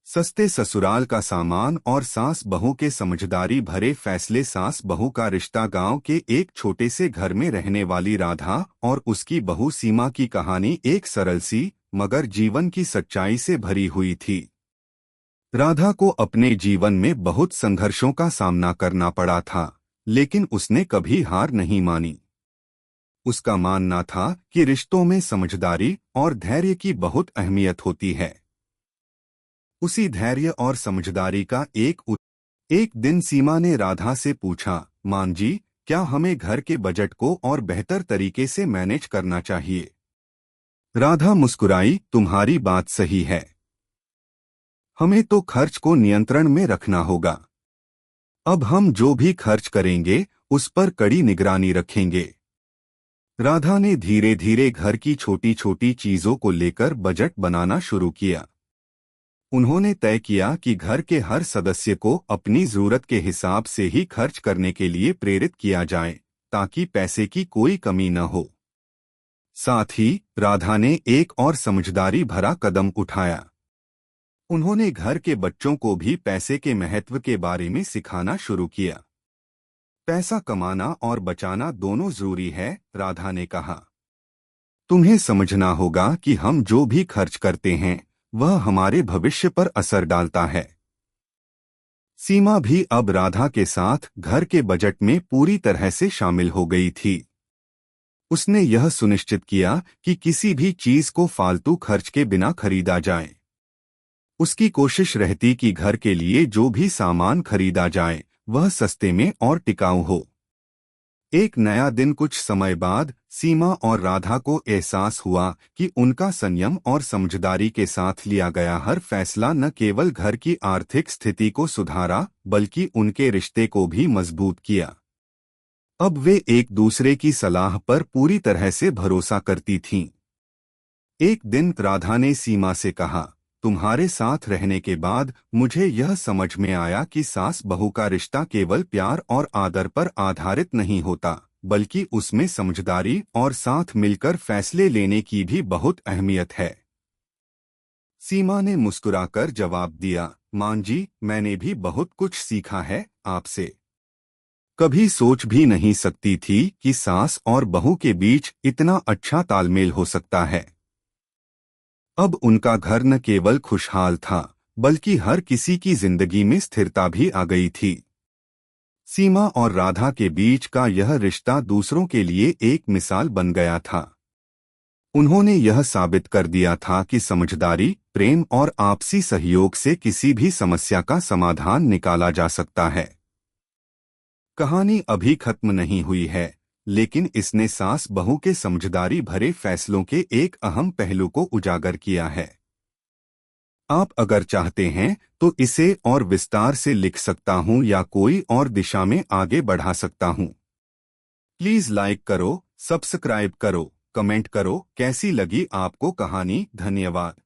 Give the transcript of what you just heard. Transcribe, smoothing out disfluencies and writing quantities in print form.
सस्ते ससुराल का सामान और सास बहू के समझदारी भरे फैसले। सास बहू का रिश्ता। गांव के एक छोटे से घर में रहने वाली राधा और उसकी बहू सीमा की कहानी एक सरल सी मगर जीवन की सच्चाई से भरी हुई थी। राधा को अपने जीवन में बहुत संघर्षों का सामना करना पड़ा था, लेकिन उसने कभी हार नहीं मानी। उसका मानना था कि रिश्तों में समझदारी और धैर्य की बहुत अहमियत होती है। उसी धैर्य और समझदारी का एक दिन सीमा ने राधा से पूछा, मां जी, क्या हमें घर के बजट को और बेहतर तरीके से मैनेज करना चाहिए? राधा मुस्कुराई, तुम्हारी बात सही है। हमें तो खर्च को नियंत्रण में रखना होगा। अब हम जो भी खर्च करेंगे उस पर कड़ी निगरानी रखेंगे। राधा ने धीरे धीरे घर की छोटी छोटी चीजों को लेकर बजट बनाना शुरू किया। उन्होंने तय किया कि घर के हर सदस्य को अपनी जरूरत के हिसाब से ही खर्च करने के लिए प्रेरित किया जाए, ताकि पैसे की कोई कमी न हो। साथ ही राधा ने एक और समझदारी भरा कदम उठाया। उन्होंने घर के बच्चों को भी पैसे के महत्व के बारे में सिखाना शुरू किया। पैसा कमाना और बचाना दोनों जरूरी है, राधा ने कहा। तुम्हें समझना होगा कि हम जो भी खर्च करते हैं वह हमारे भविष्य पर असर डालता है। सीमा भी अब राधा के साथ घर के बजट में पूरी तरह से शामिल हो गई थी। उसने यह सुनिश्चित किया कि किसी भी चीज को फालतू खर्च के बिना खरीदा जाए। उसकी कोशिश रहती कि घर के लिए जो भी सामान खरीदा जाए वह सस्ते में और टिकाऊ हो। एक नया दिन। कुछ समय बाद सीमा और राधा को एहसास हुआ कि उनका संयम और समझदारी के साथ लिया गया हर फैसला न केवल घर की आर्थिक स्थिति को सुधारा बल्कि उनके रिश्ते को भी मजबूत किया। अब वे एक दूसरे की सलाह पर पूरी तरह से भरोसा करती थीं। एक दिन राधा ने सीमा से कहा, तुम्हारे साथ रहने के बाद मुझे यह समझ में आया कि सास बहू का रिश्ता केवल प्यार और आदर पर आधारित नहीं होता, बल्कि उसमें समझदारी और साथ मिलकर फैसले लेने की भी बहुत अहमियत है। सीमा ने मुस्कुराकर जवाब दिया, मां जी, मैंने भी बहुत कुछ सीखा है आपसे। कभी सोच भी नहीं सकती थी कि सास और बहू के बीच इतना अच्छा तालमेल हो सकता है। अब उनका घर न केवल खुशहाल था बल्कि हर किसी की जिंदगी में स्थिरता भी आ गई थी। सीमा और राधा के बीच का यह रिश्ता दूसरों के लिए एक मिसाल बन गया था। उन्होंने यह साबित कर दिया था कि समझदारी, प्रेम और आपसी सहयोग से किसी भी समस्या का समाधान निकाला जा सकता है। कहानी अभी खत्म नहीं हुई है, लेकिन इसने सास बहू के समझदारी भरे फैसलों के एक अहम पहलू को उजागर किया है। आप अगर चाहते हैं तो इसे और विस्तार से लिख सकता हूं या कोई और दिशा में आगे बढ़ा सकता हूं। प्लीज लाइक करो, सब्सक्राइब करो, कमेंट करो कैसी लगी आपको कहानी। धन्यवाद।